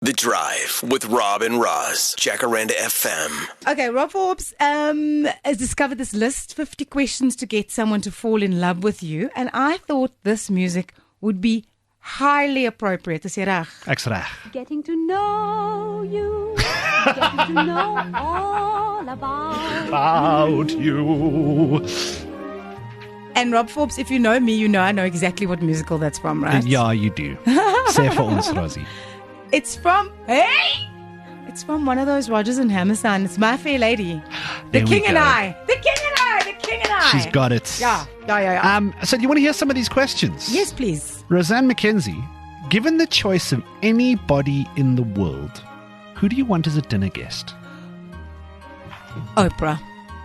The Drive with Rob and Roz, Jacaranda FM. Okay, Rob Forbes has discovered this list, 50 questions to get someone to fall in love with you. And I thought this music would be highly appropriate. Is jy reg? Ek's reg. Getting to know you, getting to know all about you. And Rob Forbes, if you know me, you know I know exactly what musical that's from, right? Ja, you do. Sê vir ons, Rosie. It's from one of those Rodgers and Hammerstein. It's My Fair Lady. The King and I. The King and I. The King and I. She's got it. Yeah. So do you want to hear some of these questions? Yes, please. Roseanne McKenzie, given the choice of anybody in the world, who do you want as a dinner guest? Oprah.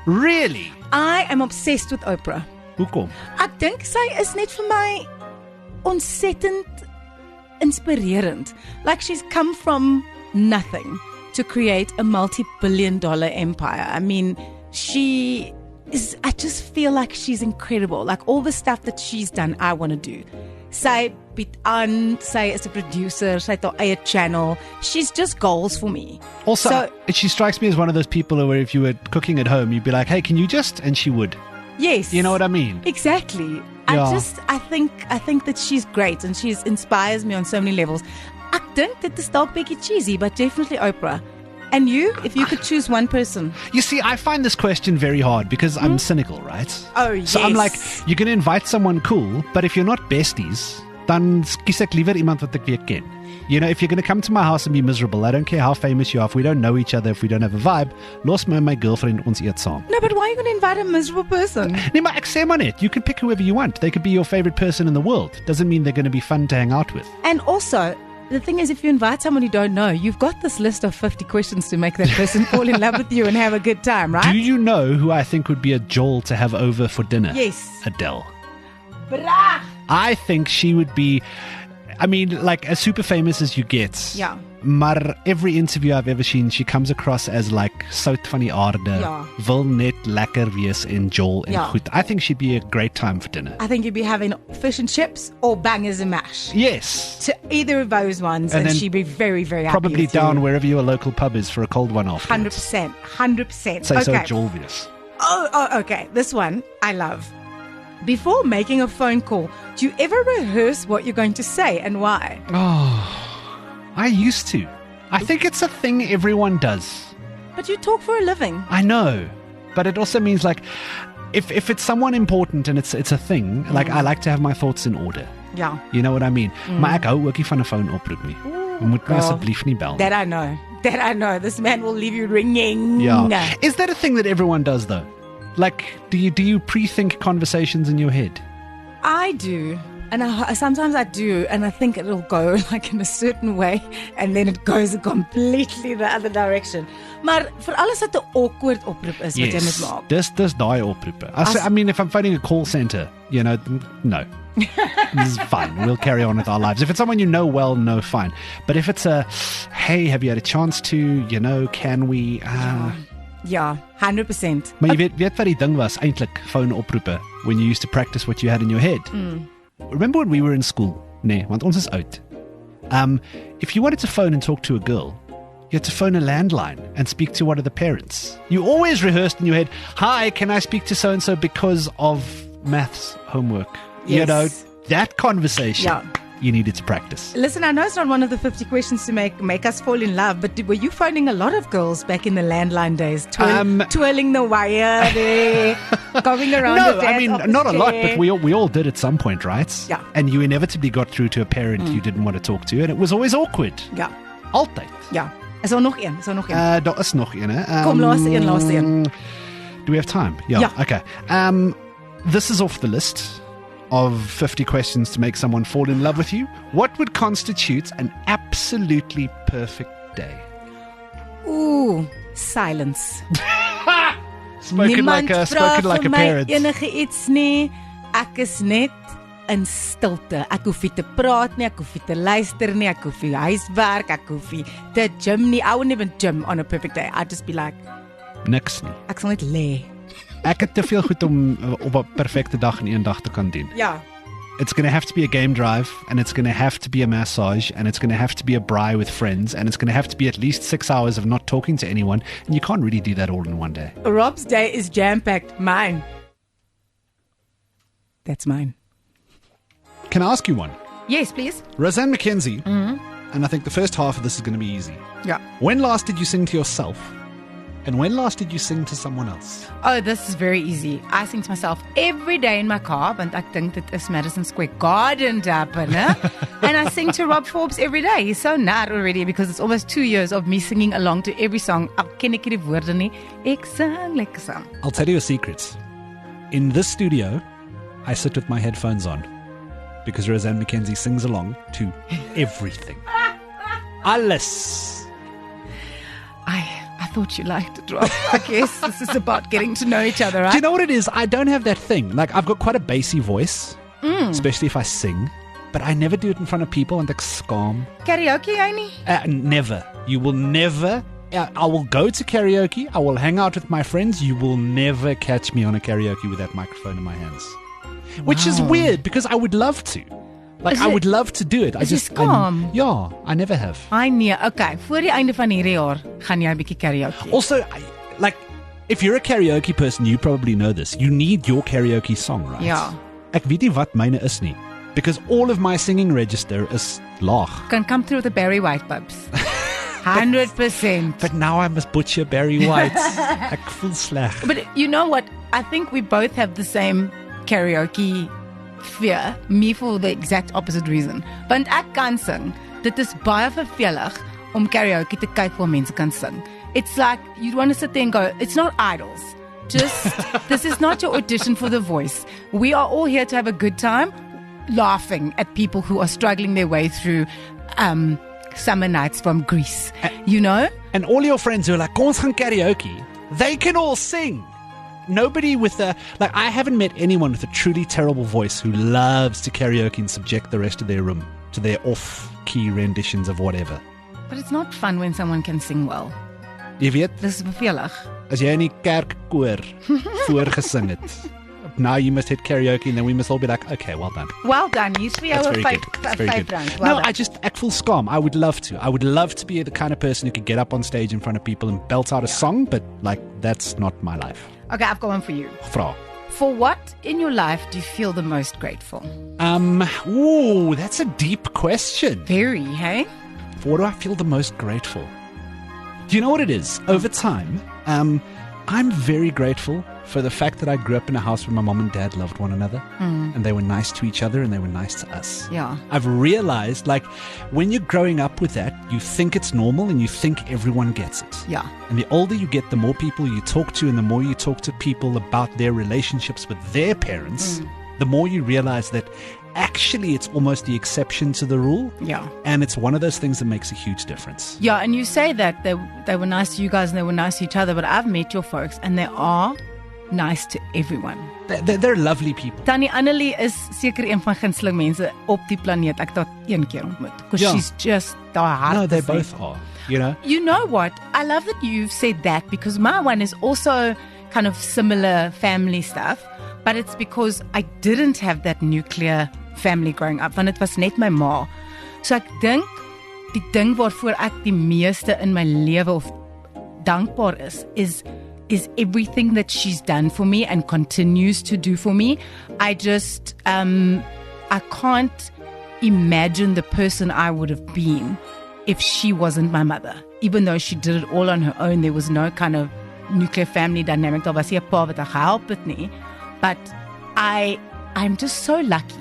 Really? I am obsessed with Oprah. Hoekom? Ek dink sy is net vir my ontsettend inspirerend. Like she's come from nothing to create a multi-billion-dollar empire. I mean, I just feel like she's incredible. Like all the stuff that she's done, I want to do. Sy bied aan, sy is a producer, sy het haar eie channel. She's just goals for me. Also, she strikes me as one of those people where if you were cooking at home, you'd be like, hey, can you just? And she would. Yes. You know what I mean? Exactly. Yeah. I think that she's great and she inspires me on so many levels. Ek dink dit is dalk bietjie cheesy, but definitely Oprah. And you, if you could choose one person? You see, I find this question very hard because I'm cynical, right? Oh, yes. So I'm like, you're going to invite someone cool, but if you're not besties, dan kies ek liewer iemand wat ek weer ken. You know, if you're going to come to my house and be miserable, I don't care how famous you are, if we don't know each other, if we don't have a vibe, los my girlfriend, ons eet saam. No, but why are you going to invite a miserable person? Nee, maar ek sê maar net, you can pick whoever you want. They could be your favorite person in the world. Doesn't mean they're going to be fun to hang out with. And also, the thing is, if you invite someone you don't know, you've got this list of 50 questions to make that person fall in love with you and have a good time, right? Do you know who I think would be a joel to have over for dinner? Yes. Adele. Bra! I think she would be, I mean, like as super famous as you get. Yeah. Maar every interview I've ever seen, she comes across as like sout van die aarde, Ja. wil net lekker wees en jol en Ja. goed. I think she'd be a great time for dinner. I think you'd be having fish and chips or bangers and mash. Yes. To either of those ones, and then she'd be very, very happy Probably with down you. wherever your local pub is for a cold one afterwards. 100%. Say so Okay. jol wees. Oh, okay. This one I love. Before making a phone call, do you ever rehearse what you're going to say and why? Oh, I used to. I think it's a thing everyone does. But you talk for a living. I know, but it also means like if it's someone important and it's a thing, like I like to have my thoughts in order. Yeah. You know what I mean? Maar ek hou ook nie van 'n phone oproep nie. Jy moet my asseblief nie bel. That I know. This man will leave you ringing. Yeah. Is that a thing that everyone does though? Like, do you pre-think conversations in your head? I do. And sometimes I do, and I think it'll go like in a certain way, and then it goes completely the other direction. Maar vir alles wat 'n awkward oproep is wat jy moet maak. Dis daai oproepe. I mean, if I'm phoning a call center, you know, no. This is fine. We'll carry on with our lives. If it's someone you know well, no, fine. But if it's hey, have you had a chance to, you know, can we... Ja, 100%. Maar jy weet wat die ding was, eintlik, phone oproepe, when you used to practice what you had in your head. Remember when we were in school? Nee, want ons is oud. If you wanted to phone and talk to a girl, you had to phone a landline and speak to one of the parents. You always rehearsed in your head, hi, can I speak to so-and-so because of maths homework? Yes. You know, that conversation. Yeah. You needed to practice. Listen, I know it's not one of the 50 questions to make us fall in love, but were you phoning a lot of girls back in the landline days? Twirling the wire there, going around No, the dad's I mean, office not a lot, chair. but we all did at some point, right? Yeah. And you inevitably got through to a parent you didn't want to talk to, and it was always awkward. Ja, Altyd. ja. Is er nog een? Daar is nog een, hè? Kom, laaste een. Do we have time? Yeah. Ja. Okay. This is off the list of 50 questions to make someone fall in love with you. What would constitute an absolutely perfect day? Ooh, silence. Spoken like a parent. Enige iets nie. Ek is net in stilte. Ek hoef nie te praat nie, ek hoef nie te luister nie, ek hoef nie huiswerk, ek hoef nie te gym nie. I wouldn't even gym on a perfect day. I'd just be like, Niks nie. ek sal net lê. Ek het te veel goed om op 'n perfekte dag in een dag te kan doen. Ja. It's going to have to be a game drive, and it's going to have to be a massage, and it's going to have to be a braai with friends, and it's going to have to be at least 6 hours of not talking to anyone, and you can't really do that all in one day. Rob's day is jam-packed. Mine. That's mine. Can I ask you one? Yes, please. Roseanne McKenzie, and I think the first half of this is going to be easy. Yeah. When last did you sing to yourself? And when last did you sing to someone else? Oh, this is very easy. I sing to myself every day in my car, want ek dink dit is Madison Square Garden daar binne. And I sing to Rob Forbes every day. He's so nat already because it's almost 2 years of me singing along to every song. Al ken ek nie die woorde nie. Ek sing lekker saam. I'll tell you a secret. In this studio, I sit with my headphones on because Roseanne McKenzie sings along to everything. Alles. I thought you liked it, Rob. I guess this is about getting to know each other, right? Do you know what it is? I don't have that thing. Like, I've got quite a bassy voice, especially if I sing, but I never do it in front of people and like scam. Karaoke, jy nie? Never. You will never. I will go to karaoke. I will hang out with my friends. You will never catch me on a karaoke with that microphone in my hands. Which is weird because I would love to. Like, I would love to do it. Is jy skaam? Yeah, I never have. Ai nee, okay. Voor die einde van hierdie jaar gaan jy 'n bietjie karaoke. Also, like, if you're a karaoke person, you probably know this. You need your karaoke song, right? Ja. Ek weet nie wat myne is nie. Because all of my singing register is laag. Can come through with the Barry White pubs. 100%. But now I must butcher Barry White. Ek voel sleg. But you know what? I think we both have the same karaoke fear. Me for the exact opposite reason. Want ek kan sing. Dit is baie vervelig om karaoke te kyk waar mense kan sing. It's like you want to sit there and go, it's not idols. Just, this is not your audition for The Voice. We are all here to have a good time, laughing at people who are struggling their way through summer nights from Greece. You know? And all your friends who are like, kom ons gaan karaoke, they can all sing. Nobody with I haven't met anyone with a truly terrible voice who loves to karaoke and subject the rest of their room to their off-key renditions of whatever. But it's not fun when someone can sing well. Jy weet, Dis is vervelig. as jy in die kerkkoor voorgesing het, now you must hit karaoke and then we must all be like, okay, well done. Well done. Hier's vir jou That's 'n very good. That's very good. round. No, Well done. ek voel scam. I would love to. I would love to be the kind of person who could get up on stage in front of people and belt out a song, but like, that's not my life. Okay, I've got one for you. Vra. For what in your life do you feel the most grateful? Ooh, that's a deep question. Very, hey? For what do I feel the most grateful? Do you know what it is? Over time, I'm very grateful for the fact that I grew up in a house where my mom and dad loved one another and they were nice to each other and they were nice to us. Yeah. I've realized, like, when you're growing up with that, you think it's normal and you think everyone gets it. Yeah. And the older you get, the more people you talk to and the more you talk to people about their relationships with their parents, the more you realize that actually it's almost the exception to the rule. Yeah. And it's one of those things that makes a huge difference. Yeah, and you say that they were nice to you guys and they were nice to each other, but I've met your folks and they are nice to everyone. They're lovely people. Tannie Annelie is seker een van gunsteling mense op die planeet. Ek het haar een keer ontmoet. Because Ja. she's just daar hard. No, they to say. both are, you know? You know what? I love that you've said that because my one is also kind of similar family stuff, but it's because I didn't have that nuclear family growing up, want dit was net my ma. So ek dink die ding waarvoor ek die meeste in my lewe of dankbaar is everything that she's done for me and continues to do for me. I just I can't imagine the person I would have been if she wasn't my mother. Even though she did it all on her own, there was no kind of nuclear family dynamic. Daar was nie 'n pa wat haar gehelp het nie. But I'm just so lucky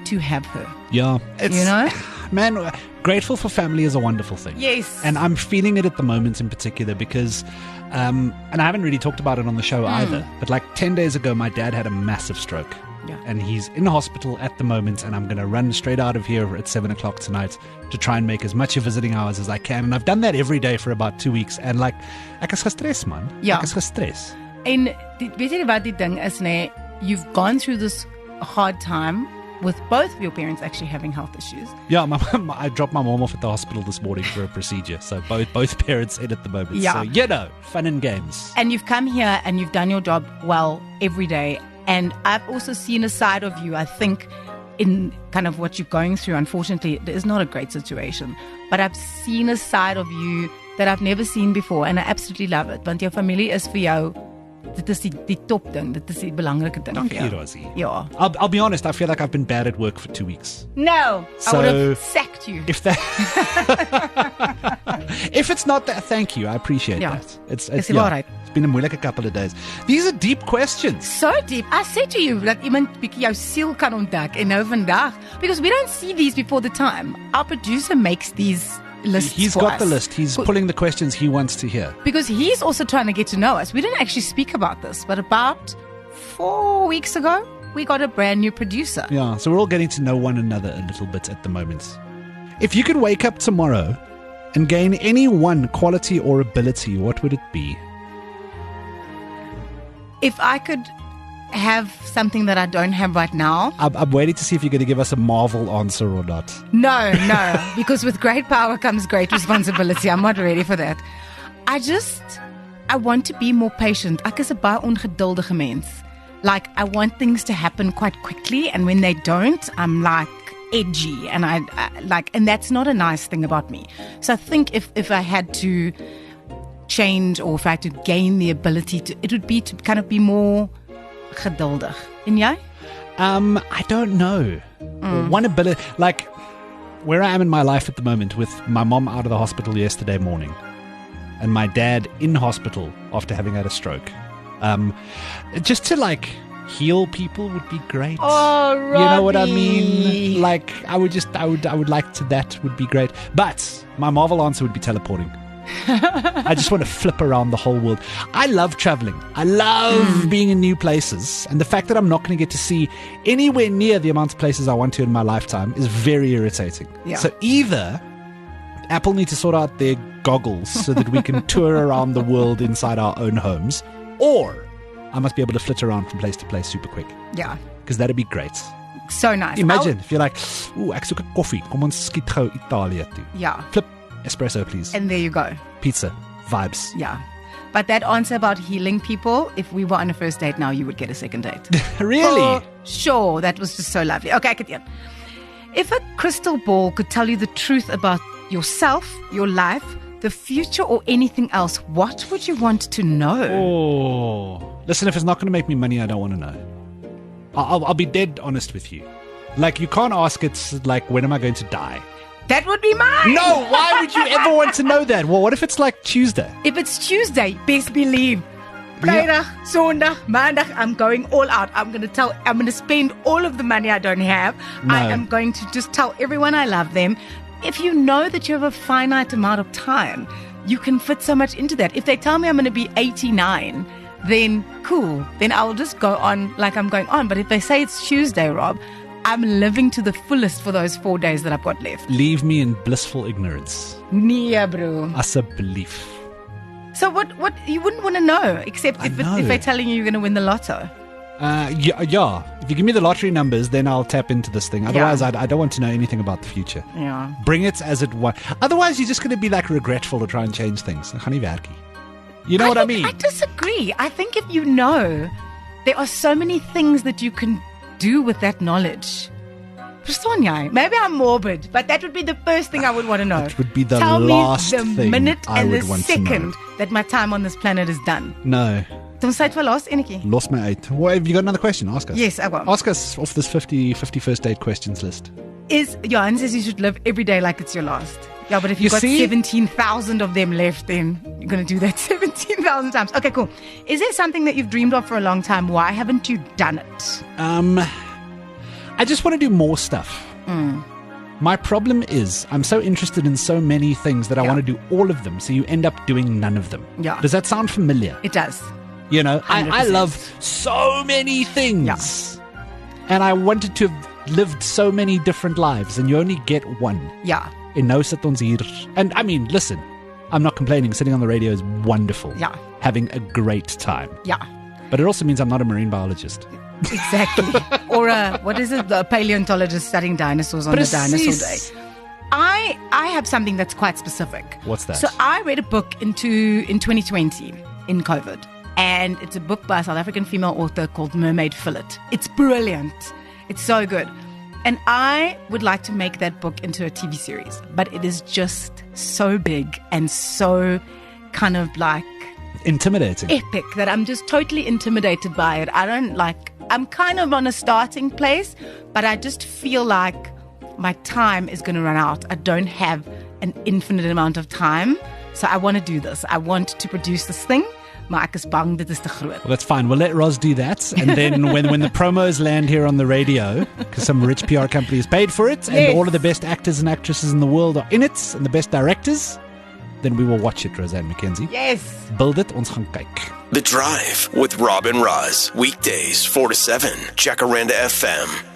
to have her. Yeah. It's, You know? Man, grateful for family is a wonderful thing. Yes. And I'm feeling it at the moment in particular because, and I haven't really talked about it on the show either, but like 10 days ago, my dad had a massive stroke. Yeah. And he's in hospital at the moment, and I'm going to run straight out of here at 7 o'clock tonight to try and make as much of visiting hours as I can. And I've done that every day for about 2 weeks. And like, ek is gestres, man. Ja. Ek is gestres. En weet jy wat die ding is, nee? You've gone through this hard time with both of your parents actually having health issues. Yeah, I dropped my mom off at the hospital this morning for a procedure. So both parents in at the moment. Yeah. So, you know, fun and games. And you've come here and you've done your job well every day. And I've also seen a side of you, I think, in kind of what you're going through, unfortunately, it is not a great situation. But I've seen a side of you that I've never seen before, and I absolutely love it. Want jou familie is vir jou, dit is die top ding, dit is die belangrike ding. Dankie, Rosie. Ja. I'll be honest, I feel like I've been bad at work for 2 weeks. No, So, I would have sacked you. If that, if it's not that, thank you. I appreciate Ja. that. It's Dis die waarheid. It's been a moeilike couple of days. These are deep questions. So deep. I said to you that iemand bietjie jou siel kan ontdek en nou vandag, because we don't see these before the time. Our producer makes these lists He's for got us. the list. He's pulling the questions he wants to hear. Because he's also trying to get to know us. We didn't actually speak about this, but about 4 weeks ago, we got a brand new producer. Yeah, so we're all getting to know one another a little bit at the moment. If you could wake up tomorrow and gain any one quality or ability, what would it be? If I could have something that I don't have right now, I'm waiting to see if you're going to give us a Marvel answer or not. no, because with great power comes great responsibility. I'm not ready for that. I want to be more patient. Ek is 'n baie ongeduldige mens. Like, I want things to happen quite quickly, and when they don't, I'm like edgy, and I like, and that's not a nice thing about me. So I think if I had to change, or if I had to gain the ability to, it would be to kind of be more geduldig. En jy? I don't know. One ability, like where I am in my life at the moment, with my mom out of the hospital yesterday morning and my dad in hospital after having had a stroke. Just to like heal people would be great. Oh, you know what I Robbie. mean? Like I would like to, that would be great. But my Marvel answer would be teleporting. I just want to flip around the whole world. I love traveling. I love being in new places. And the fact that I'm not going to get to see anywhere near the amount of places I want to in my lifetime is very irritating. Yeah. So either Apple need to sort out their goggles so that we can tour around the world inside our own homes, or I must be able to flit around from place to place super quick. Yeah. Because that'd be great. So nice. Imagine if you're like, ooh, ek soek 'n koffie. Kom ons skiet gou Italië toe. Yeah. Flip, espresso please. And there you go. Pizza, vibes. Yeah. But that answer about healing people, if we were on a first date now, you would get a second date. Really? For sure. That was just so lovely. Okay, ek het een. If a crystal ball could tell you the truth about yourself, your life, the future, or anything else, what would you want to know? Oh. Listen, if it's not going to make me money, I don't want to know. I'll be dead honest with you. Like, you can't ask it, like, when am I going to die? That would be mine. No, why would you ever want to know that? Well, what if it's like Tuesday? If it's Tuesday, best believe. Vrydag, Sondag, Maandag, I'm going all out. I'm going to spend all of the money I don't have. No. I am going to just tell everyone I love them. If you know that you have a finite amount of time, you can fit so much into that. If they tell me I'm going to be 89, then cool. Then I'll just go on like I'm going on. But if they say it's Tuesday, Rob, I'm living to the fullest for those 4 days that I've got left. Leave me in blissful ignorance. Nee, bro. Asseblief. So what you wouldn't want to know, except if they're telling you you're going to win the lotto. Yeah. If you give me the lottery numbers, then I'll tap into this thing. Otherwise, I don't want to know anything about the future. Yeah. Bring it as it was. Otherwise, you're just going to be like regretful to try and change things. Dat gaan nie werk nie. You know what I mean? I disagree. I think if you know, there are so many things that you can do with that knowledge. Verstaan jy? Maybe I'm morbid, but that would be the first thing I would want to know. That would be the Tell last me the thing minute I and would the want to know. second that my time on this planet is done. No. Don't say it for last, enetjie. Lost my 8. Well, have you got another question? Ask us. Yes, I will. Ask us off this 50 first date questions list. Johan says you should live every day like it's your last. Yeah, but if you've got see? 17,000 of them left, then you're going to do that 17,000 times. Okay, cool. Is there something that you've dreamed of for a long time? Why haven't you done it? I just want to do more stuff. My problem is I'm so interested in so many things that I want to do all of them, so you end up doing none of them. Yeah. Does that sound familiar? It does. You know, I 100%. love so many things. And I wanted to have lived so many different lives, and you only get one. Yeah. En nou sit ons hier. And I mean, listen, I'm not complaining. Sitting on the radio is wonderful. Yeah. Having a great time. Yeah. But it also means I'm not a marine biologist. Exactly. Or a paleontologist studying dinosaurs on the dinosaur day. I have something that's quite specific. What's that? So I read a book in 2020 in COVID, and it's a book by a South African female author called Mermaid Fillet. It's brilliant. It's so good. And I would like to make that book into a TV series, but it is just so big and so kind of like intimidating, epic that I'm just totally intimidated by it. I'm kind of on a starting place, but I just feel like my time is going to run out. I don't have an infinite amount of time. So I want to do this. I want to produce this thing. Maar ek is bang dit is te groot. Well, that's fine. We'll let Roz do that. And then when the promos land here on the radio, because some rich PR company has paid for it, and all of the best actors and actresses in the world are in it, and the best directors, then we will watch it, Roseanne McKenzie. Yes. Build it, ons gaan kyk. The Drive with Rob and Roz. Weekdays 4 to 7. Jacaranda FM.